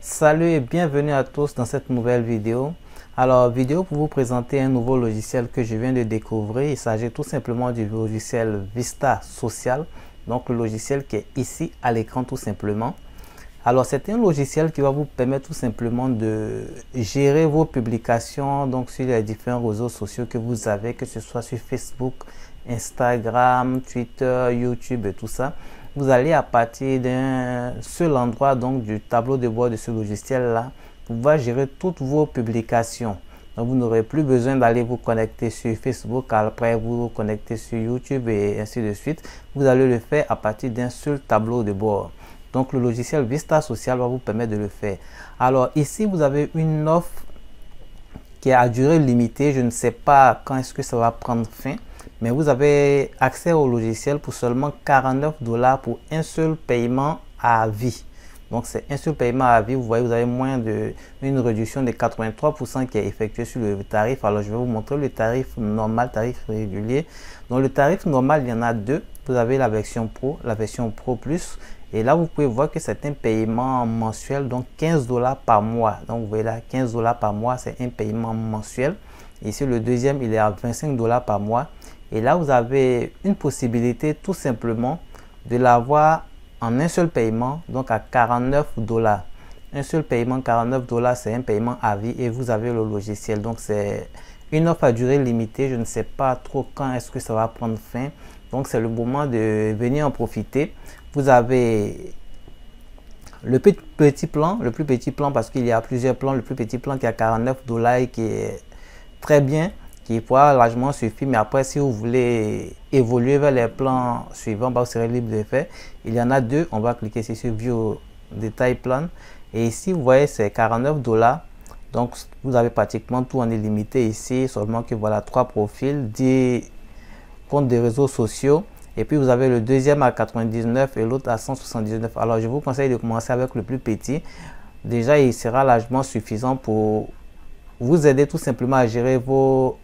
Salut et bienvenue à tous dans cette nouvelle vidéo. Alors, vidéo pour vous présenter un nouveau logiciel que je viens de découvrir. Il s'agit tout simplement du logiciel Vista Social. Donc, le logiciel qui est ici à l'écran tout simplement. Alors, c'est un logiciel qui va vous permettre tout simplement de gérer vos publications donc sur les différents réseaux sociaux que vous avez, que ce soit sur Facebook, Instagram, Twitter, YouTube et tout ça. Vous allez à partir d'un seul endroit, donc du tableau de bord de ce logiciel-là, pouvoir gérer toutes vos publications. Donc, vous n'aurez plus besoin d'aller vous connecter sur Facebook, après vous connecter sur YouTube et ainsi de suite. Vous allez le faire à partir d'un seul tableau de bord. Donc, le logiciel Vista Social va vous permettre de le faire. Alors, ici, vous avez une offre qui est à durée limitée. Je ne sais pas quand est-ce que ça va prendre fin. Mais vous avez accès au logiciel pour seulement 49 $ pour un seul paiement à vie. Donc, c'est un seul paiement à vie. Vous voyez, vous avez une réduction de 83% qui est effectuée sur le tarif. Alors, je vais vous montrer le tarif normal, tarif régulier. Donc, le tarif normal, il y en a deux. Vous avez la version Pro, la version Pro Plus. Et là, vous pouvez voir que c'est un paiement mensuel, donc 15 $ par mois. Donc, vous voyez là, 15 $ par mois, c'est un paiement mensuel. Ici, le deuxième, il est à 25 $ par mois. Et là, vous avez une possibilité tout simplement de l'avoir en un seul paiement, donc à 49 $. Un seul paiement, 49 $, c'est un paiement à vie et vous avez le logiciel. Donc, c'est une offre à durée limitée. Je ne sais pas trop quand est-ce que ça va prendre fin. Donc, c'est le moment de venir en profiter. Vous avez le petit plan, le plus petit plan parce qu'il y a plusieurs plans. Le plus petit plan qui est à 49 $ et qui est très bien, qui pourra largement suffire. Mais après, si vous voulez évoluer vers les plans suivants, vous serez libre de faire. Il y en a deux. On va cliquer ici sur View Détail Plan. Et ici, vous voyez, c'est 49 $. Donc, vous avez pratiquement tout en illimité ici. Seulement que voilà, 3 profils, 10 comptes de réseaux sociaux. Et puis, vous avez le deuxième à 99 et l'autre à 179. Alors, je vous conseille de commencer avec le plus petit. Déjà, il sera largement suffisant pour vous aider tout simplement à gérer vos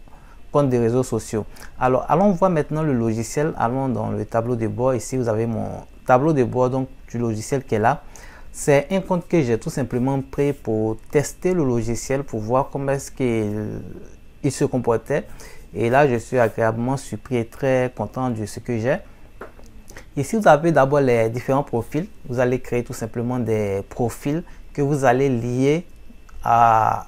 comptes de réseaux sociaux. Alors, allons voir maintenant le logiciel. Allons dans le tableau de bord. Ici, vous avez mon tableau de bord donc, du logiciel qui est là. C'est un compte que j'ai tout simplement pris pour tester le logiciel, pour voir comment est-ce qu'il se comportait. Et là, je suis agréablement surpris et très content de ce que j'ai. Ici, vous avez d'abord les différents profils. Vous allez créer tout simplement des profils que vous allez lier à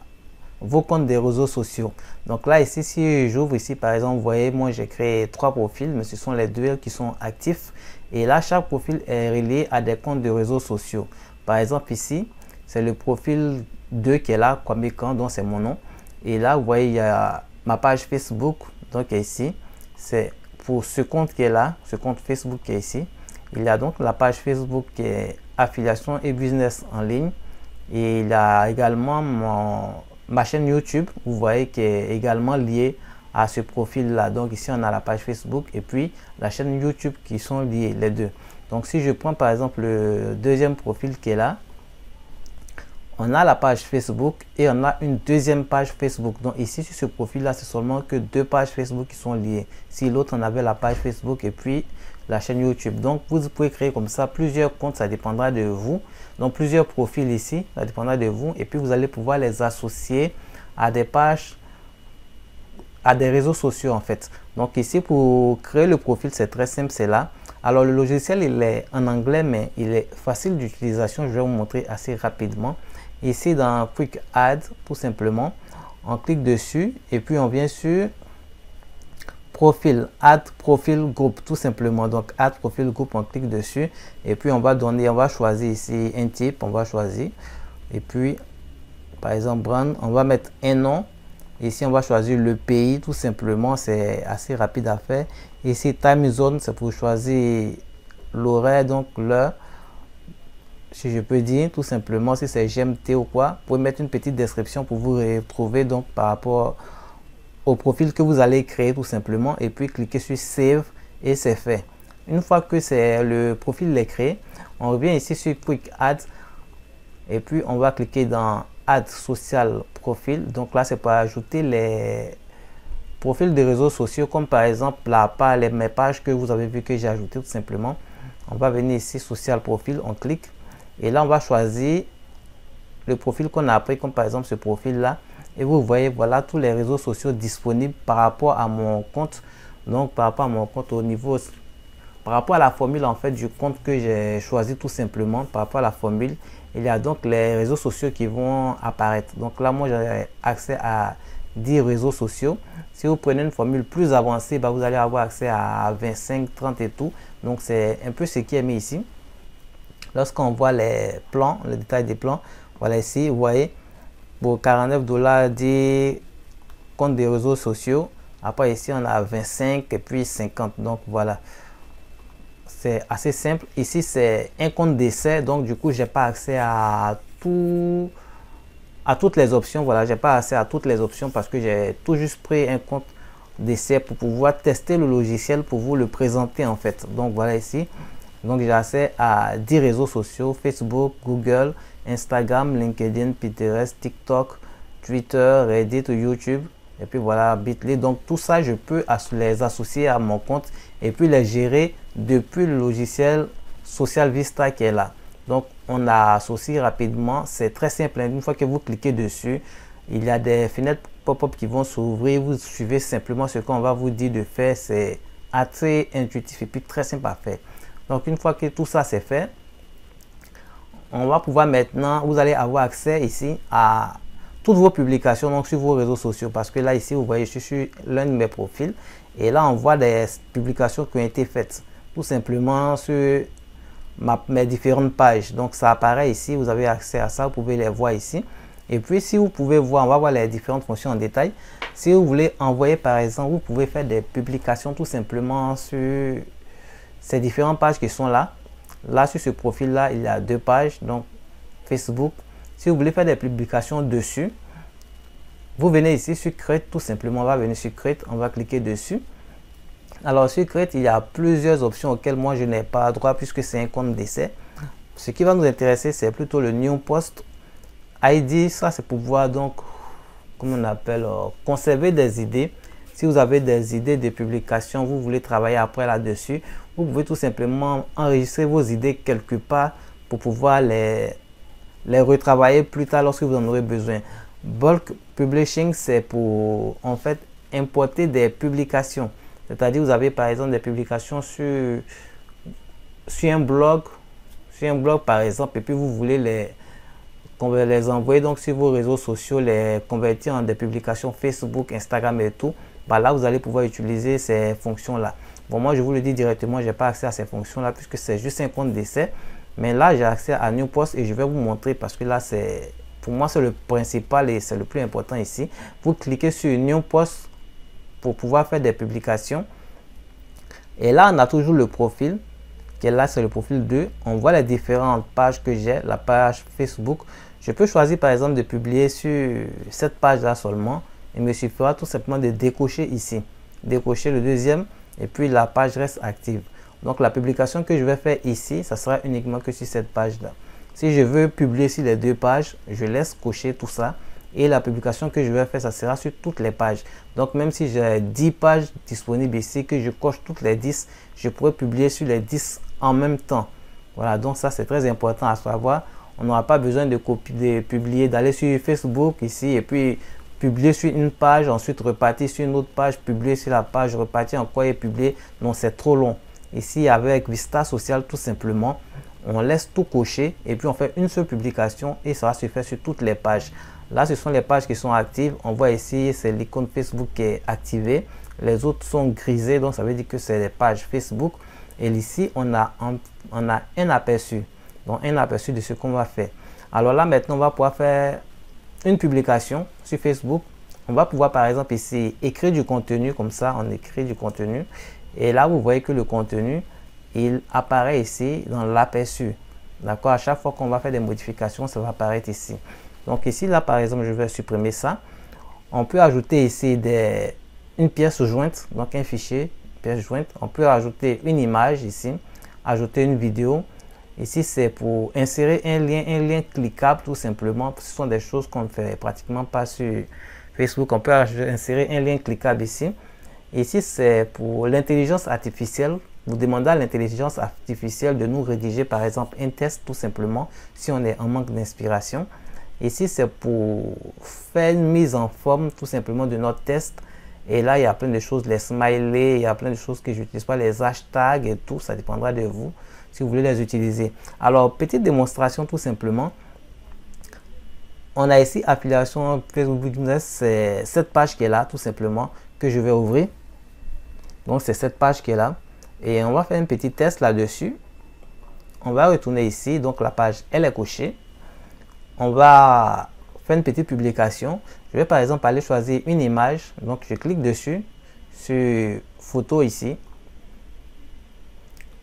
vos comptes des réseaux sociaux. Donc là, ici, si j'ouvre ici, par exemple, vous voyez, moi, j'ai créé 3 profils, mais ce sont les 2 qui sont actifs. Et là, chaque profil est relié à des comptes de réseaux sociaux. Par exemple, ici, c'est le profil 2 qui est là, Kwame, donc c'est mon nom. Et là, vous voyez, il y a ma page Facebook, donc ici, c'est pour ce compte qui est là, ce compte Facebook qui est ici. Il y a donc la page Facebook qui est affiliation et business en ligne. Et il y a également ma chaîne YouTube, vous voyez, qui est également liée à ce profil-là. Donc ici, on a la page Facebook et puis la chaîne YouTube qui sont liées, les deux. Donc si je prends par exemple le deuxième profil qui est là, on a la page Facebook et on a une deuxième page Facebook. Donc ici, sur ce profil-là, c'est seulement que 2 pages Facebook qui sont liées. Si l'autre, on avait la page Facebook et puis la chaîne YouTube. Donc, vous pouvez créer comme ça plusieurs comptes, ça dépendra de vous. Donc, plusieurs profils ici, ça dépendra de vous. Et puis, vous allez pouvoir les associer à des pages, à des réseaux sociaux en fait. Donc, ici, pour créer le profil, c'est très simple, c'est là. Alors, le logiciel, il est en anglais, mais il est facile d'utilisation. Je vais vous montrer assez rapidement. Ici, dans Quick Add, tout simplement, on clique dessus et puis on vient sur profil, add profil groupe, tout simplement. Donc, add profil groupe, on clique dessus et puis on va choisir ici un type, on va choisir. Et puis, par exemple, brand, on va mettre un nom. Ici, on va choisir le pays, tout simplement. C'est assez rapide à faire. Ici, time zone, c'est pour choisir l'horaire, donc l'heure. Si je peux dire, tout simplement, si c'est GMT ou quoi, vous pouvez mettre une petite description pour vous retrouver donc par rapport au profil que vous allez créer tout simplement. Et puis, cliquez sur Save et c'est fait. Une fois que le profil est créé, on revient ici sur Quick Add et puis on va cliquer dans Add Social Profil. Donc là, c'est pour ajouter les profils de réseaux sociaux comme par exemple mes pages que vous avez vu que j'ai ajoutées tout simplement. On va venir ici Social Profil, on clique et là on va choisir le profil qu'on a pris, comme par exemple ce profil-là. Et vous voyez, voilà tous les réseaux sociaux disponibles par rapport à mon compte. Donc, par rapport à mon compte au niveau, par rapport à la formule en fait du compte que j'ai choisi tout simplement, par rapport à la formule, il y a donc les réseaux sociaux qui vont apparaître. Donc là, moi, j'ai accès à 10 réseaux sociaux. Si vous prenez une formule plus avancée, bah, vous allez avoir accès à 25, 30 et tout. Donc, c'est un peu ce qui est mis ici. Lorsqu'on voit les plans, le détail des plans, voilà ici, vous voyez, pour 49 $, 10 comptes des réseaux sociaux. Après ici, on a 25 et puis 50. Donc voilà, c'est assez simple. Ici, c'est un compte d'essai. Donc du coup, j'ai pas accès à toutes les options. Voilà, j'ai pas accès à toutes les options parce que j'ai tout juste pris un compte d'essai pour pouvoir tester le logiciel, pour vous le présenter en fait. Donc voilà ici. Donc j'ai accès à 10 réseaux sociaux: Facebook, Google, Instagram, LinkedIn, Pinterest, TikTok, Twitter, Reddit, YouTube. Et puis voilà, Bitly. Donc tout ça, je peux les associer à mon compte et puis les gérer depuis le logiciel Social Vista qui est là. Donc on a associé rapidement. C'est très simple. Une fois que vous cliquez dessus, il y a des fenêtres pop-up qui vont s'ouvrir. Vous suivez simplement ce qu'on va vous dire de faire. C'est assez intuitif et puis très simple à faire. Donc une fois que tout ça c'est fait, on va pouvoir maintenant, vous allez avoir accès ici à toutes vos publications donc sur vos réseaux sociaux, parce que là ici vous voyez, je suis sur l'un de mes profils et là on voit des publications qui ont été faites tout simplement sur mes différentes pages. Donc ça apparaît ici, vous avez accès à ça, vous pouvez les voir ici. Et puis si vous pouvez voir, on va voir les différentes fonctions en détail. Si vous voulez envoyer par exemple, vous pouvez faire des publications tout simplement sur ces différentes pages qui sont là. Là sur ce profil là, il y a 2 pages, donc Facebook. Si vous voulez faire des publications dessus, vous venez ici sur Create, tout simplement. On va venir sur Create, on va cliquer dessus. Alors sur Create, il y a plusieurs options auxquelles moi je n'ai pas droit puisque c'est un compte d'essai. Ce qui va nous intéresser, c'est plutôt le New Post ID. Ça, c'est pour pouvoir donc, comment on appelle, conserver des idées. Si vous avez des idées de publication, vous voulez travailler après là-dessus, vous pouvez tout simplement enregistrer vos idées quelque part pour pouvoir les retravailler plus tard lorsque vous en aurez besoin. Bulk Publishing, c'est pour en fait importer des publications. C'est-à-dire vous avez par exemple des publications sur un blog par exemple, et puis vous voulez les envoyer donc sur vos réseaux sociaux, les convertir en des publications Facebook, Instagram et tout. Bah là vous allez pouvoir utiliser ces fonctions là. Bon, moi je vous le dis directement, j'ai pas accès à ces fonctions là puisque c'est juste un compte d'essai. Mais là j'ai accès à New Post et je vais vous montrer parce que là c'est, pour moi c'est le principal et c'est le plus important ici. Vous cliquez sur New Post pour pouvoir faire des publications. Et là on a toujours le profil qui est là, c'est le profil 2. On voit les différentes pages que j'ai. La page Facebook, je peux choisir par exemple de publier sur cette page là seulement. Il me suffira tout simplement de décocher ici, décocher le deuxième et puis la page reste active. Donc la publication que je vais faire ici, ça sera uniquement que sur cette page là. Si je veux publier sur les 2 pages, je laisse cocher tout ça et la publication que je vais faire, ça sera sur toutes les pages. Donc même si j'ai 10 pages disponibles ici, que je coche toutes les 10, je pourrais publier sur les 10 en même temps. Voilà, donc ça c'est très important à savoir. On n'aura pas besoin de copier, de publier, d'aller sur Facebook ici et puis publier sur une page, ensuite repartir sur une autre page, publier sur la page, repartir encore et publier. Non, c'est trop long. Ici, avec Vista Social, tout simplement, on laisse tout cocher et puis on fait une seule publication et ça va se faire sur toutes les pages. Là, ce sont les pages qui sont actives. On voit ici, c'est l'icône Facebook qui est activée. Les autres sont grisées, donc ça veut dire que c'est les pages Facebook. Et ici, on a un aperçu. Donc, un aperçu de ce qu'on va faire. Alors là, maintenant, on va pouvoir faire une publication sur Facebook. On va pouvoir, par exemple, ici, écrire du contenu. Comme ça, on écrit du contenu. Et là, vous voyez que le contenu, il apparaît ici dans l'aperçu. D'accord? À chaque fois qu'on va faire des modifications, ça va apparaître ici. Donc ici, là, par exemple, je vais supprimer ça. On peut ajouter ici une pièce jointe, donc un fichier, pièce jointe. On peut ajouter une image ici, ajouter une vidéo. Ici, c'est pour insérer un lien cliquable tout simplement. Ce sont des choses qu'on ne fait pratiquement pas sur Facebook. On peut insérer un lien cliquable ici. Ici, c'est pour l'intelligence artificielle. Vous demandez à l'intelligence artificielle de nous rédiger par exemple un test tout simplement si on est en manque d'inspiration. Ici, c'est pour faire une mise en forme tout simplement de notre test. Et là, il y a plein de choses, les smileys, il y a plein de choses que je n'utilise pas, les hashtags et tout, ça dépendra de vous si vous voulez les utiliser. Alors, petite démonstration tout simplement. On a ici affiliation Facebook Business, c'est cette page qui est là tout simplement que je vais ouvrir. Donc, c'est cette page qui est là. Et on va faire un petit test là-dessus. On va retourner ici, donc la page, elle est cochée. On va faire une petite publication. Je vais par exemple aller choisir une image. Donc je clique dessus, sur photo ici.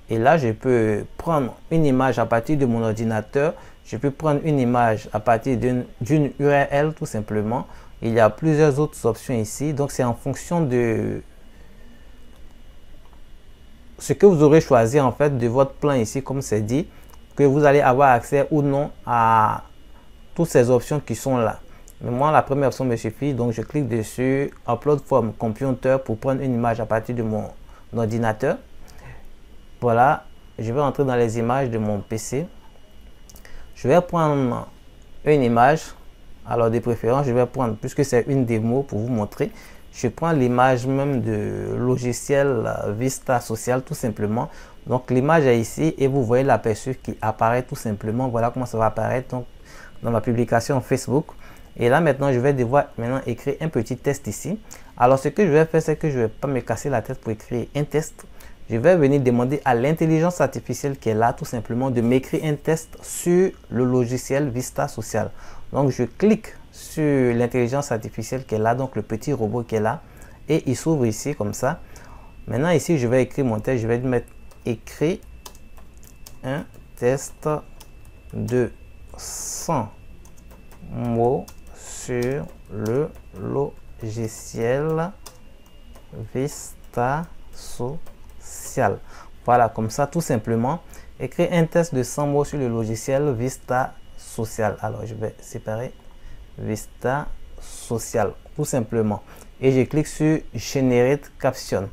Et là, je peux prendre une image à partir de mon ordinateur. Je peux prendre une image à partir d'une URL tout simplement. Il y a plusieurs autres options ici. Donc c'est en fonction de ce que vous aurez choisi en fait de votre plan ici, comme c'est dit, que vous allez avoir accès ou non à toutes ces options qui sont là. Mais moi, la première option me suffit, donc je clique dessus, Upload from Computer pour prendre une image à partir de mon ordinateur. Voilà, je vais entrer dans les images de mon PC. Je vais prendre une image. Alors, de préférence, je vais prendre, puisque c'est une démo pour vous montrer, je prends l'image même de logiciel Vista Social tout simplement. Donc, l'image est ici et vous voyez l'aperçu qui apparaît tout simplement. Voilà comment ça va apparaître donc, dans ma publication Facebook. Et là, maintenant, je vais devoir maintenant écrire un petit test ici. Alors, ce que je vais faire, c'est que je ne vais pas me casser la tête pour écrire un test. Je vais venir demander à l'intelligence artificielle qui est là, tout simplement, de m'écrire un test sur le logiciel Vista Social. Donc, je clique sur l'intelligence artificielle qui est là, donc le petit robot qui est là. Et il s'ouvre ici, comme ça. Maintenant, ici, je vais écrire mon test. Je vais mettre écrit un test de 100 mots sur le logiciel Vista Social. Voilà, comme ça, tout simplement, écrire un test de 100 mots sur le logiciel Vista Social. Alors, je vais séparer Vista Social, tout simplement. Et je clique sur Generate Caption.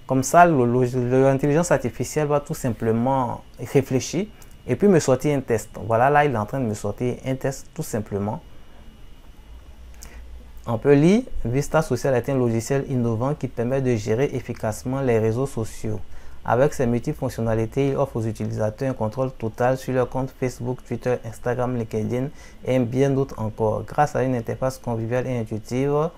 Comme ça, l'intelligence artificielle va tout simplement réfléchir et puis me sortir un test. Voilà, là, il est en train de me sortir un test, tout simplement. On peut lire, Vista Social est un logiciel innovant qui permet de gérer efficacement les réseaux sociaux. Avec ses multifonctionnalités, il offre aux utilisateurs un contrôle total sur leurs comptes Facebook, Twitter, Instagram, LinkedIn et bien d'autres encore. Grâce à une interface conviviale et intuitive,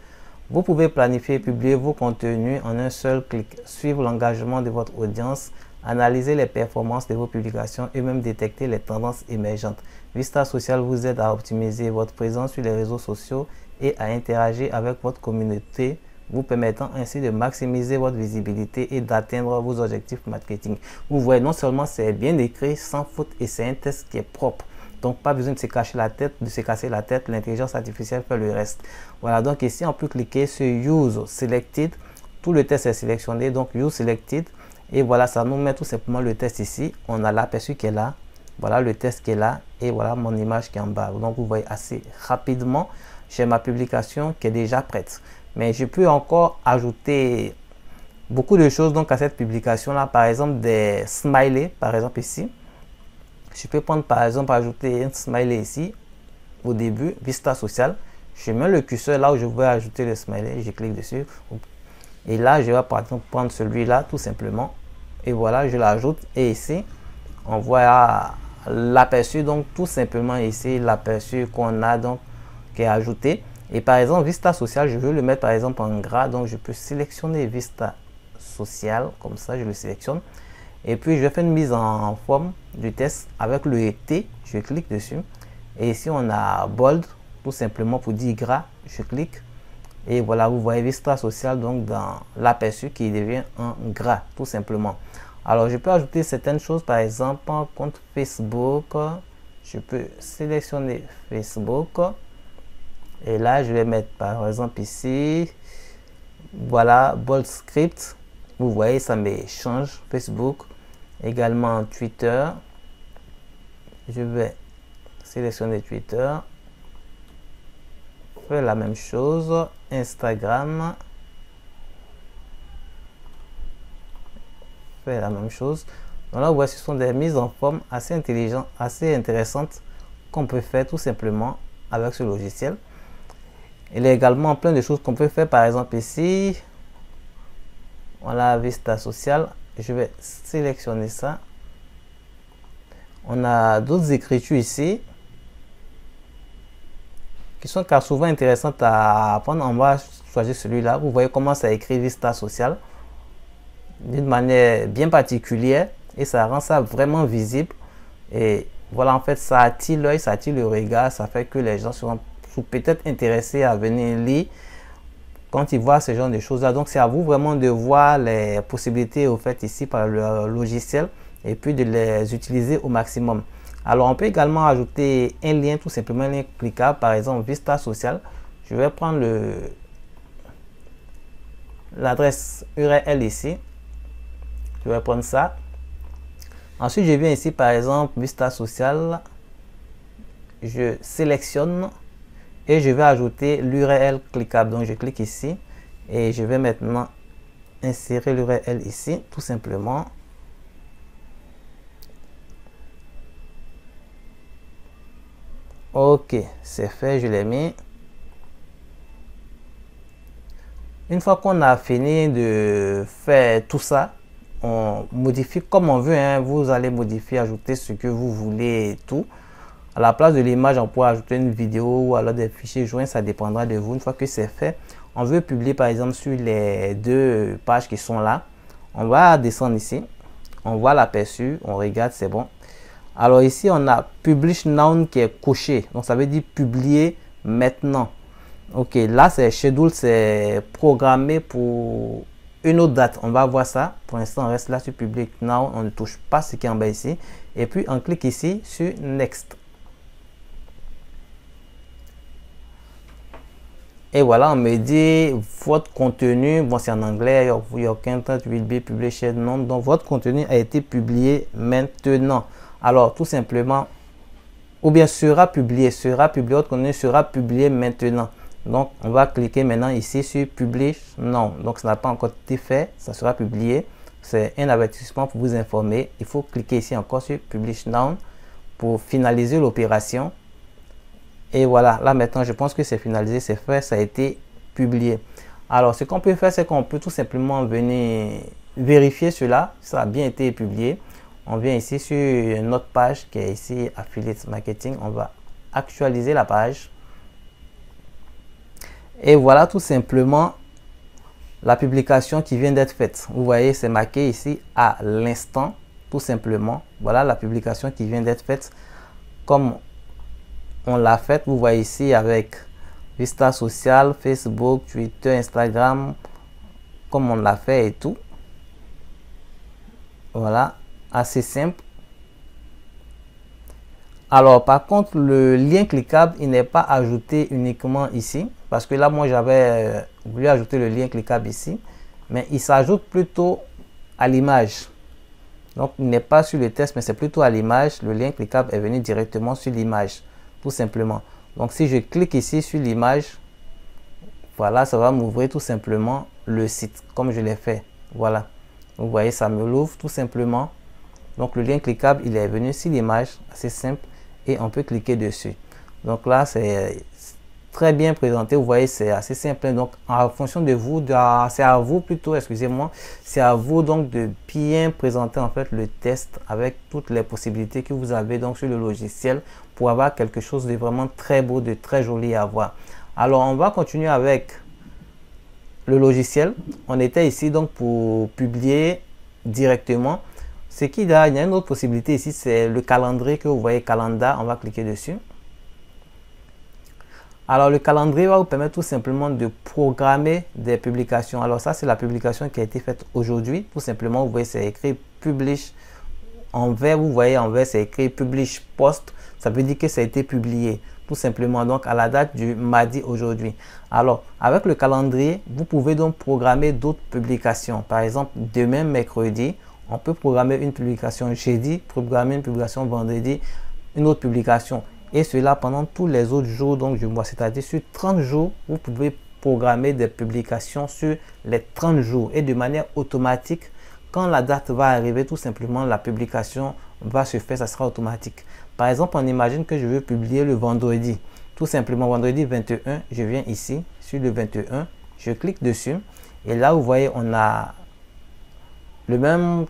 vous pouvez planifier et publier vos contenus en un seul clic, suivre l'engagement de votre audience, analyser les performances de vos publications et même détecter les tendances émergentes. Vista Social vous aide à optimiser votre présence sur les réseaux sociaux et à interagir avec votre communauté, vous permettant ainsi de maximiser votre visibilité et d'atteindre vos objectifs marketing. Vous voyez, non seulement c'est bien écrit, sans faute, et c'est un test qui est propre. Donc, pas besoin de se casser la tête, l'intelligence artificielle fait le reste. Voilà, donc ici, on peut cliquer sur Use Selected. Tout le test est sélectionné, donc Use Selected. Et voilà, ça nous met tout simplement le test ici. On a l'aperçu qui est là. Voilà le test qui est là. Et voilà mon image qui est en bas. Donc, vous voyez assez rapidement, j'ai ma publication qui est déjà prête. Mais je peux encore ajouter beaucoup de choses donc à cette publication là. Par exemple, des smileys, par exemple ici. Je peux prendre par exemple, ajouter un smiley ici au début, Vista Social. Je mets le curseur là où je veux ajouter le smiley, je clique dessus. Et là, je vais par exemple prendre celui-là tout simplement. Et voilà, je l'ajoute. Et ici, on voit l'aperçu, donc tout simplement ici, l'aperçu qu'on a donc qui est ajouté. Et par exemple, Vista Social, je veux le mettre par exemple en gras. Donc, je peux sélectionner Vista Social, comme ça, je le sélectionne. Et puis, je vais faire une mise en forme du test avec le T. Je clique dessus. Et ici, on a Bold, tout simplement pour dire gras. Je clique. Et voilà, vous voyez Vista Social, donc dans l'aperçu qui devient en gras, tout simplement. Alors, je peux ajouter certaines choses, par exemple, compte Facebook. Je peux sélectionner Facebook. Et là, je vais mettre, par exemple, ici, voilà, Bold Script. Vous voyez, ça me change Facebook. Également Twitter. Je vais sélectionner Twitter. Faire la même chose. Instagram. Faire la même chose. Donc là, vous voyez, ce sont des mises en forme assez intelligentes, assez intéressantes qu'on peut faire tout simplement avec ce logiciel. Il y a également plein de choses qu'on peut faire. Par exemple ici, voilà Vista Social. Je vais sélectionner ça. On a d'autres écritures ici qui sont car souvent intéressantes à apprendre. On va choisir celui-là. Vous voyez comment ça écrit Vista Social d'une manière bien particulière et ça rend ça vraiment visible. Et voilà, en fait, ça attire l'œil, ça attire le regard, ça fait que les gens seront peut-être intéressés à venir lire quand ils voient ce genre de choses là. Donc c'est à vous vraiment de voir les possibilités au fait ici par le logiciel et puis de les utiliser au maximum. Alors on peut également ajouter un lien, tout simplement un lien cliquable, par exemple Vista Social. Je vais prendre l'adresse URL ici. Je vais prendre ça. Ensuite je viens ici par exemple Vista Social. Je sélectionne et je vais ajouter l'URL cliquable. Donc je clique ici et je vais maintenant insérer l'URL ici tout simplement. Ok, c'est fait, je l'ai mis. Une fois qu'on a fini de faire tout ça, on modifie comme on veut, hein. Vous allez modifier, ajouter ce que vous voulez et tout. À la place de l'image, on pourra ajouter une vidéo ou alors des fichiers joints, ça dépendra de vous. Une fois que c'est fait, on veut publier par exemple sur les deux pages qui sont là. On va descendre ici, on voit l'aperçu, on regarde, c'est bon. Alors ici, on a Publish Now qui est coché, donc ça veut dire publier maintenant. Ok, là c'est Schedule, c'est programmé pour une autre date. On va voir ça. Pour l'instant, on reste là sur Publish Now, on ne touche pas ce qui est en bas ici. Et puis on clique ici sur Next. Et voilà, on me dit votre contenu, bon c'est en anglais, your content will be published now. Donc votre contenu a été publié maintenant. Alors tout simplement, ou bien sera publié, votre contenu sera publié maintenant. Donc on va cliquer maintenant ici sur Publish Now. Donc ça n'a pas encore été fait, ça sera publié. C'est un avertissement pour vous informer. Il faut cliquer ici encore sur Publish Now pour finaliser l'opération. Et voilà, là maintenant je pense que c'est finalisé, c'est fait, ça a été publié. Alors ce qu'on peut faire, c'est qu'on peut tout simplement venir vérifier cela, ça a bien été publié. On vient ici sur notre page qui est ici Affiliate Marketing, on va actualiser la page. Et voilà tout simplement la publication qui vient d'être faite. Vous voyez, c'est marqué ici à l'instant, tout simplement. Voilà la publication qui vient d'être faite. Comme on l'a fait, vous voyez ici avec Vista Social, Facebook, Twitter, Instagram, comme on l'a fait et tout. Voilà, assez simple. Alors par contre, le lien cliquable, il n'est pas ajouté uniquement ici, parce que là moi j'avais voulu ajouter le lien cliquable ici, mais il s'ajoute plutôt à l'image. Donc il n'est pas sur le texte, mais c'est plutôt à l'image. Le lien cliquable est venu directement sur l'image. Tout simplement. Donc si je clique ici sur l'image, voilà, ça va m'ouvrir tout simplement le site comme je l'ai fait. Voilà, vous voyez, ça me l'ouvre tout simplement. Donc le lien cliquable, il est venu sur l'image, assez simple, et on peut cliquer dessus. Donc là, c'est très bien présenté, vous voyez, c'est assez simple. Donc en fonction de vous, c'est à vous plutôt, excusez-moi, c'est à vous donc de bien présenter en fait le test avec toutes les possibilités que vous avez donc sur le logiciel pour avoir quelque chose de vraiment très beau, de très joli à voir. Alors on va continuer avec le logiciel. On était ici donc pour publier directement. Ce qui il y a une autre possibilité ici, c'est le calendrier que vous voyez, calendar. On va cliquer dessus. Alors le calendrier va vous permettre tout simplement de programmer des publications. Alors ça c'est la publication qui a été faite aujourd'hui. Tout simplement, vous voyez, c'est écrit Publish en vert. Vous voyez en vert, c'est écrit Publish Post. Ça veut dire que ça a été publié tout simplement donc à la date du mardi aujourd'hui. Alors avec le calendrier, vous pouvez donc programmer d'autres publications. Par exemple, demain mercredi, on peut programmer une publication jeudi, programmer une publication vendredi, une autre publication. Et cela pendant tous les autres jours donc du mois. C'est-à-dire sur 30 jours, vous pouvez programmer des publications sur les 30 jours. Et de manière automatique, quand la date va arriver, tout simplement, la publication va se faire, ça sera automatique. Par exemple, on imagine que je veux publier le vendredi. tout simplement vendredi 21, je viens ici sur le 21, je clique dessus et là vous voyez on a le même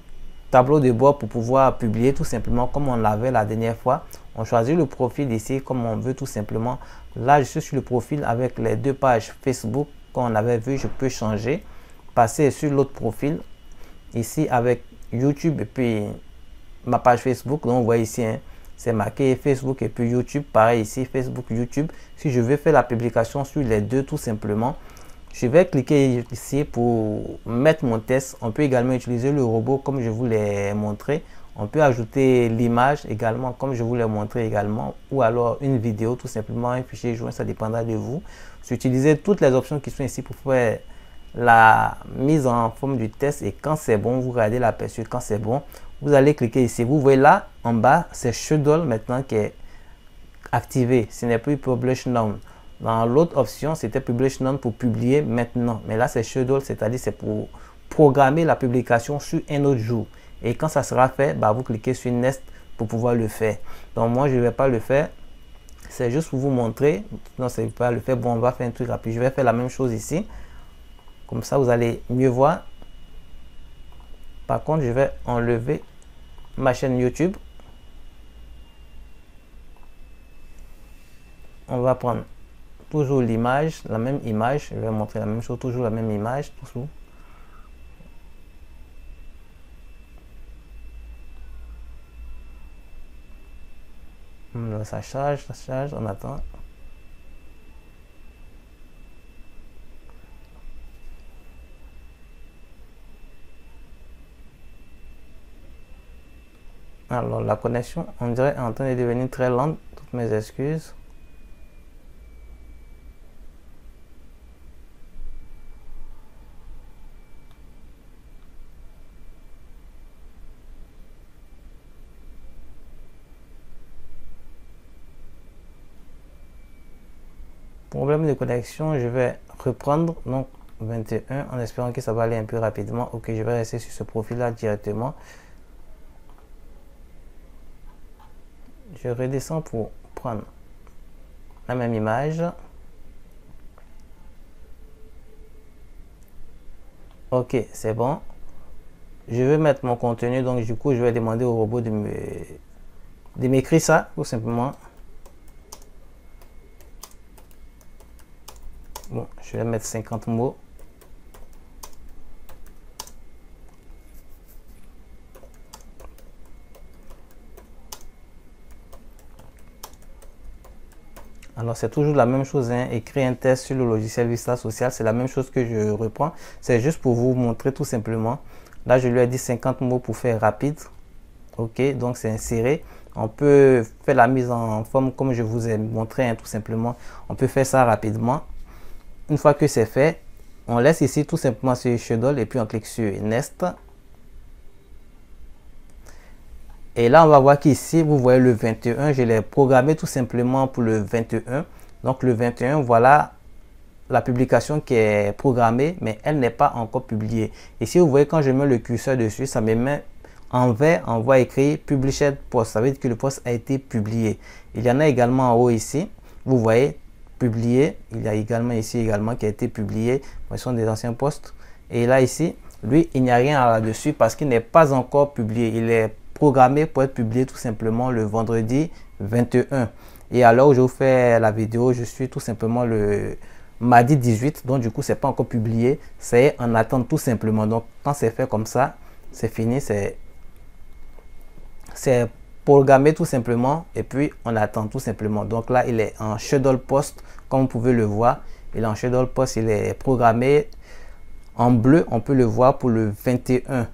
tableau de bord pour pouvoir publier tout simplement comme on l'avait la dernière fois. On choisit le profil ici comme on veut tout simplement. Là je suis sur le profil avec les deux pages Facebook qu'on avait vu. Je peux changer, passer sur l'autre profil ici avec YouTube et puis ma page Facebook. Donc vous voyez ici hein, c'est marqué Facebook et puis YouTube. Pareil ici Facebook, YouTube. Si je veux faire la publication sur les deux tout simplement, je vais cliquer ici pour mettre mon test. On peut également utiliser le robot comme je vous l'ai montré. On peut ajouter l'image également comme je vous l'ai montré également. Ou alors une vidéo tout simplement, un fichier joint, ça dépendra de vous. Utilisez toutes les options qui sont ici pour faire la mise en forme du test. Et quand c'est bon, vous regardez l'aperçu. Quand c'est bon, vous allez cliquer ici. Vous voyez là en bas, c'est Schedule maintenant qui est activé. Ce n'est plus Publish Now. Dans l'autre option, c'était Publish Now pour publier maintenant. Mais là, c'est Schedule, c'est-à-dire c'est pour programmer la publication sur un autre jour. Et quand ça sera fait, bah, vous cliquez sur Next pour pouvoir le faire. Donc moi, je ne vais pas le faire. C'est juste pour vous montrer. Non, c'est pas le faire. Bon, on va faire un truc rapide. Je vais faire la même chose ici. Comme ça, vous allez mieux voir. Par contre, je vais enlever ma chaîne YouTube. On va prendre toujours l'image, la même image. Je vais montrer la même chose, toujours la même image. Toujours. Ça charge, on attend. Alors la connexion, on dirait, est en train de devenir très lente. Toutes mes excuses. Problème de connexion, je vais reprendre donc 21 en espérant que ça va aller un peu rapidement. Ok, je vais rester sur ce profil là directement. Je redescends pour prendre la même image. Ok, c'est bon. Je vais mettre mon contenu, donc du coup je vais demander au robot de m'écrire ça tout simplement. Bon, je vais mettre 50 mots. Alors, c'est toujours la même chose, hein. Écrire un test sur le logiciel Vista Social, c'est la même chose que je reprends. C'est juste pour vous montrer tout simplement. Là, je lui ai dit 50 mots pour faire rapide. Ok, donc c'est inséré. On peut faire la mise en forme comme je vous ai montré, hein, tout simplement. On peut faire ça rapidement. Une fois que c'est fait, on laisse ici tout simplement sur Schedule et puis on clique sur Next. Et là, on va voir qu'ici, vous voyez le 21, je l'ai programmé tout simplement pour le 21. Donc le 21, voilà la publication qui est programmée, mais elle n'est pas encore publiée. Ici, vous voyez quand je mets le curseur dessus, ça me met en vert, on voit écrit Published Post. Ça veut dire que le post a été publié. Il y en a également en haut ici, vous voyez publié. Il y a également ici également qui a été publié. Ce sont des anciens posts. Et là ici, lui, il n'y a rien là-dessus parce qu'il n'est pas encore publié. Il est programmé pour être publié tout simplement le vendredi 21. Et alors, je vous fais la vidéo, je suis tout simplement le mardi 18. Donc, du coup, c'est pas encore publié. C'est en attente tout simplement. Donc, quand c'est fait comme ça, c'est fini. C'est programmé tout simplement et puis on attend tout simplement. Donc là, il est en Schedule Post, comme vous pouvez le voir. Il est en Schedule Post, il est programmé en bleu. On peut le voir pour le 21.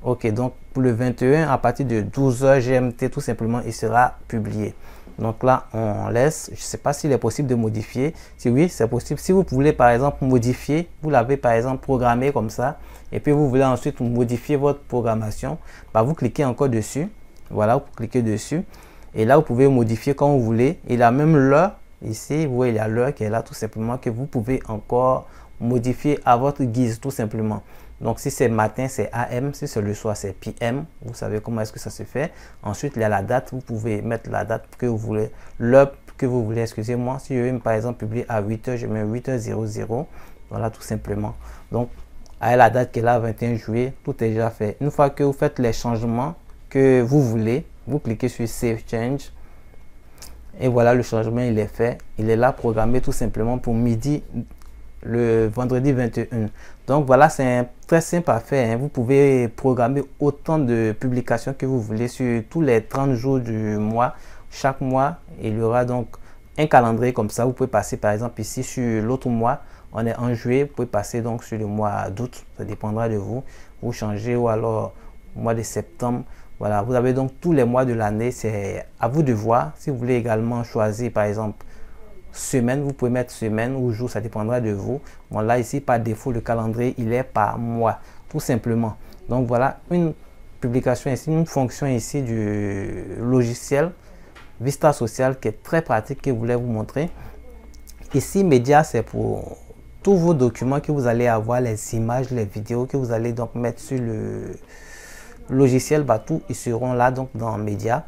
Ok, donc pour le 21, à partir de 12h GMT, tout simplement, il sera publié. Donc là, on laisse. Je ne sais pas s'il est possible de modifier. Si oui, c'est possible. Si vous voulez, par exemple, modifier, vous l'avez, par exemple, programmé comme ça, et puis vous voulez ensuite modifier votre programmation, bah, vous cliquez encore dessus. Voilà, vous cliquez dessus. Et là, vous pouvez modifier comme vous voulez. Il a même l'heure. Ici, vous voyez, il y a l'heure qui est là, tout simplement, que vous pouvez encore modifier à votre guise, tout simplement. Donc, si c'est matin, c'est AM. Si c'est le soir, c'est PM. Vous savez comment est-ce que ça se fait. Ensuite, il y a la date. Vous pouvez mettre la date que vous voulez, l'heure que vous voulez, excusez-moi. Si je veux par exemple publier à 8h, je mets 8h00. Voilà, tout simplement. Donc, à la date qui est là, 21 juillet, tout est déjà fait. Une fois que vous faites les changements que vous voulez, vous cliquez sur Save Change. Et voilà, le changement, il est fait. Il est là programmé tout simplement pour midi le vendredi 21. Donc voilà, c'est très simple à faire. Vous pouvez programmer autant de publications que vous voulez sur tous les 30 jours du mois. Chaque mois, il y aura donc un calendrier comme ça. Vous pouvez passer par exemple ici sur l'autre mois. On est en juillet, vous pouvez passer donc sur le mois d'août. Ça dépendra de vous. Vous changez ou alors au mois de septembre. Voilà, vous avez donc tous les mois de l'année. C'est à vous de voir. Si vous voulez également choisir par exemple semaine, vous pouvez mettre semaine ou jour, ça dépendra de vous. Bon, là ici par défaut le calendrier il est par mois tout simplement. Donc voilà une publication ici, une fonction ici du logiciel Vista Social qui est très pratique, que je voulais vous montrer. Ici média, c'est pour tous vos documents que vous allez avoir, les images, les vidéos que vous allez donc mettre sur le logiciel, bah, tout ils seront là donc dans média.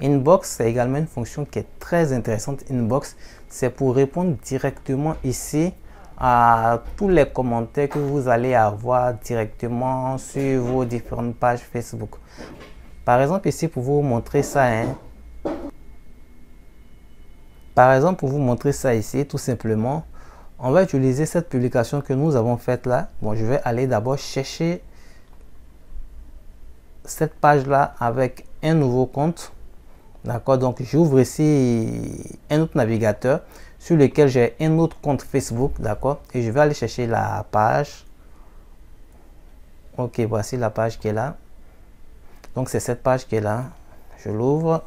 Inbox, c'est également une fonction qui est très intéressante. Inbox, c'est pour répondre directement ici à tous les commentaires que vous allez avoir directement sur vos différentes pages Facebook. Par exemple, ici, pour vous montrer ça, par exemple, pour vous montrer ça ici, tout simplement, on va utiliser cette publication que nous avons faite là. Bon, je vais aller d'abord chercher cette page-là avec un nouveau compte. D'accord, donc j'ouvre ici un autre navigateur sur lequel j'ai un autre compte Facebook, d'accord, et je vais aller chercher la page. Ok, voici la page qui est là. Donc c'est cette page qui est là. Je l'ouvre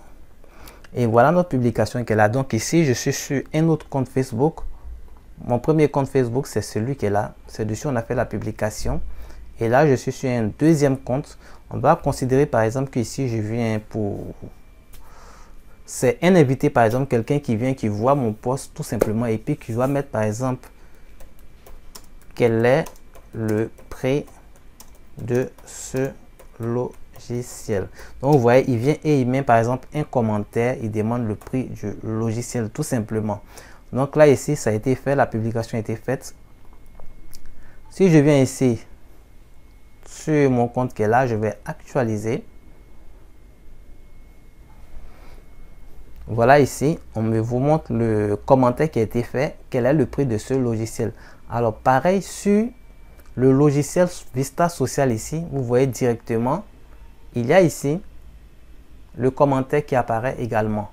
et voilà notre publication qui est là. Donc ici je suis sur un autre compte Facebook. Mon premier compte Facebook c'est celui qui est là. C'est dessus on a fait la publication. Et là je suis sur un deuxième compte. On va considérer par exemple que ici je viens pour... C'est un invité, par exemple, quelqu'un qui vient, qui voit mon post tout simplement et puis qui va mettre, par exemple, quel est le prix de ce logiciel. Donc, vous voyez, il vient et il met, par exemple, un commentaire, il demande le prix du logiciel, tout simplement. Donc là, ici, ça a été fait, la publication a été faite. Si je viens ici, sur mon compte qui est là, je vais actualiser. Voilà ici, on me vous montre le commentaire qui a été fait, quel est le prix de ce logiciel. Alors pareil sur le logiciel Vista Social ici, vous voyez directement, il y a ici le commentaire qui apparaît également.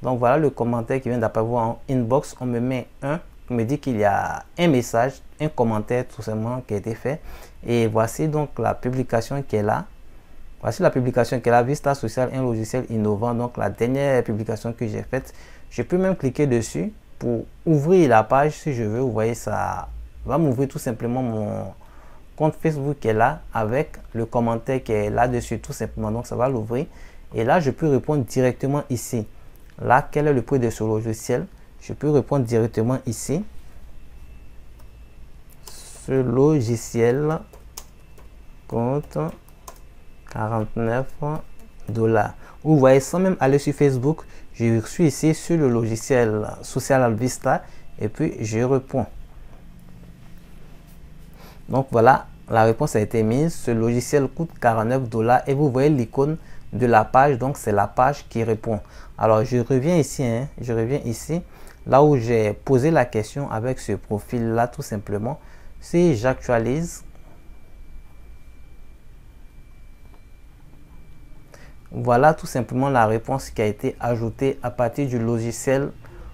Donc voilà le commentaire qui vient d'apparaître en inbox, on me met on me dit qu'il y a un message, un commentaire tout simplement qui a été fait. Et voici donc la publication qui est là. Voici la publication qui est là, Vista Social, un logiciel innovant. Donc la dernière publication que j'ai faite, je peux même cliquer dessus pour ouvrir la page si je veux. Vous voyez, ça va m'ouvrir tout simplement mon compte Facebook qui est là avec le commentaire qui est là-dessus tout simplement. Donc ça va l'ouvrir. Et là, je peux répondre directement ici. Là, quel est le prix de ce logiciel? Je peux répondre directement ici. Ce logiciel compte 49 $. Vous voyez, sans même aller sur Facebook, je suis ici sur le logiciel Social Vista et puis je réponds. Donc voilà, la réponse a été mise. Ce logiciel coûte 49 $ et vous voyez l'icône de la page, donc c'est la page qui répond. Alors je reviens ici, je reviens ici, là où j'ai posé la question avec ce profil là tout simplement. Si j'actualise, voilà tout simplement la réponse qui a été ajoutée à partir du logiciel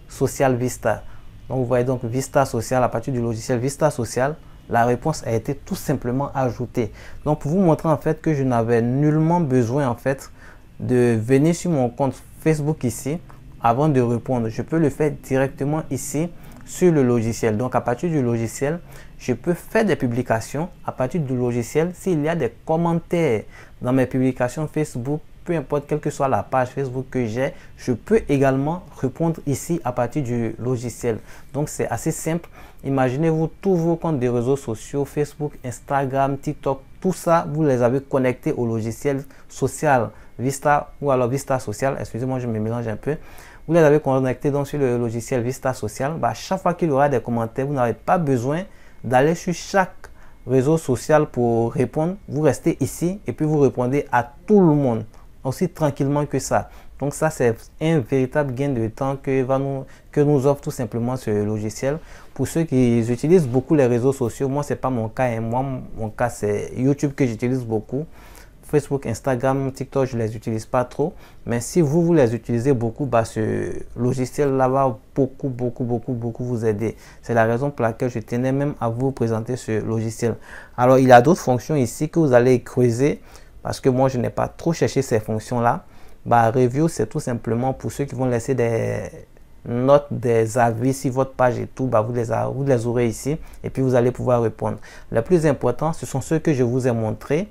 Social Vista. Donc vous voyez donc Vista Social, à partir du logiciel Vista Social, la réponse a été tout simplement ajoutée. Donc pour vous montrer en fait que je n'avais nullement besoin en fait de venir sur mon compte Facebook ici avant de répondre. Je peux le faire directement ici sur le logiciel. Donc à partir du logiciel, je peux faire des publications à partir du logiciel. S'il y a des commentaires dans mes publications Facebook, peu importe quelle que soit la page Facebook que j'ai, je peux également répondre ici à partir du logiciel. Donc c'est assez simple. Imaginez-vous tous vos comptes de réseaux sociaux, Facebook, Instagram, TikTok, tout ça, vous les avez connectés au logiciel Social Vista ou alors Vista Social. Excusez-moi, je me mélange un peu. vous les avez connectés donc sur le logiciel Vista Social, bah, chaque fois qu'il y aura des commentaires, vous n'avez pas besoin d'aller sur chaque réseau social pour répondre. Vous restez ici et puis vous répondez à tout le monde, aussi tranquillement que ça. Donc ça, c'est un véritable gain de temps que nous offre tout simplement ce logiciel. Pour ceux qui utilisent beaucoup les réseaux sociaux, moi, ce n'est pas mon cas. Hein. Moi, mon cas, c'est YouTube que j'utilise beaucoup. Facebook, Instagram, TikTok, je ne les utilise pas trop. Mais si vous les utilisez beaucoup, bah, ce logiciel-là va beaucoup vous aider. C'est la raison pour laquelle je tenais même à vous présenter ce logiciel. Alors, il y a d'autres fonctions ici que vous allez creuser parce que moi, je n'ai pas trop cherché ces fonctions-là. Bah, review, c'est tout simplement pour ceux qui vont laisser des notes, des avis sur votre page et tout, bah, vous les aurez ici et puis vous allez pouvoir répondre. Le plus important, ce sont ceux que je vous ai montrés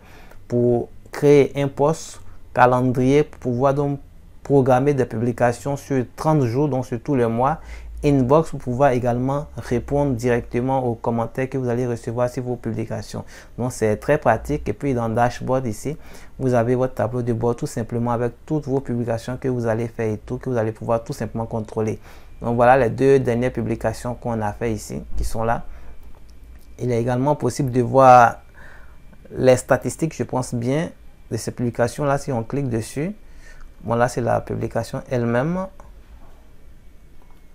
pour créer un post calendrier pour pouvoir donc programmer des publications sur 30 jours, donc sur tous les mois. Inbox pour pouvoir également répondre directement aux commentaires que vous allez recevoir sur vos publications. Donc c'est très pratique. Et puis dans Dashboard ici, vous avez votre tableau de bord tout simplement avec toutes vos publications que vous allez faire et tout, que vous allez pouvoir tout simplement contrôler. Donc voilà les 2 dernières publications qu'on a fait ici, qui sont là. Il est également possible de voir les statistiques, je pense bien, de ces publications là si on clique dessus. Bon, là c'est la publication elle-même.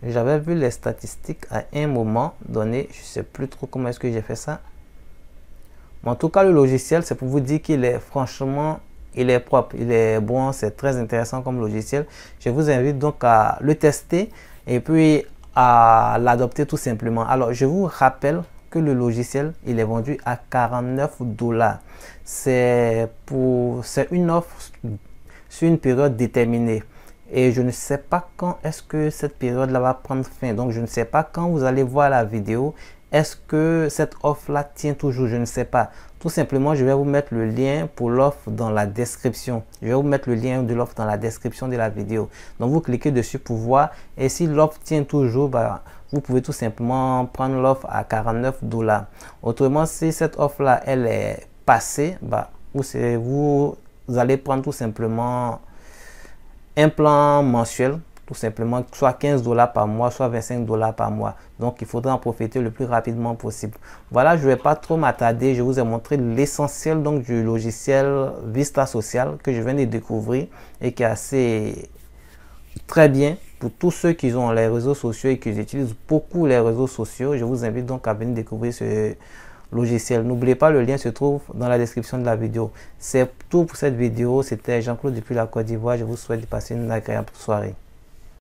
J'avais vu les statistiques à un moment donné, je ne sais plus trop comment est-ce que j'ai fait ça. Mais en tout cas, le logiciel, c'est pour vous dire qu'il est franchement, il est propre, il est bon, c'est très intéressant comme logiciel. Je vous invite donc à le tester et puis à l'adopter tout simplement. Alors, je vous rappelle que le logiciel, il est vendu à 49 $. C'est une offre sur une période déterminée. Et je ne sais pas quand est-ce que cette période-là va prendre fin. Donc, je ne sais pas quand vous allez voir la vidéo. Est-ce que cette offre-là tient toujours? Je ne sais pas. Tout simplement, je vais vous mettre le lien pour l'offre dans la description. Je vais vous mettre le lien de l'offre dans la description de la vidéo. Donc, vous cliquez dessus pour voir. Et si l'offre tient toujours, bah, vous pouvez tout simplement prendre l'offre à 49 $. Autrement, si cette offre-là, elle est passée, bah, vous allez prendre tout simplement un plan mensuel, tout simplement, soit 15 $ par mois, soit 25 $ par mois. Donc, il faudra en profiter le plus rapidement possible. Voilà, je ne vais pas trop m'attarder. Je vous ai montré l'essentiel donc du logiciel Vista Social que je viens de découvrir et qui est assez très bien pour tous ceux qui ont les réseaux sociaux et qui utilisent beaucoup les réseaux sociaux. Je vous invite donc à venir découvrir ce logiciel. N'oubliez pas, le lien se trouve dans la description de la vidéo. C'est tout pour cette vidéo. C'était Jean-Claude depuis la Côte d'Ivoire. Je vous souhaite de passer une agréable soirée.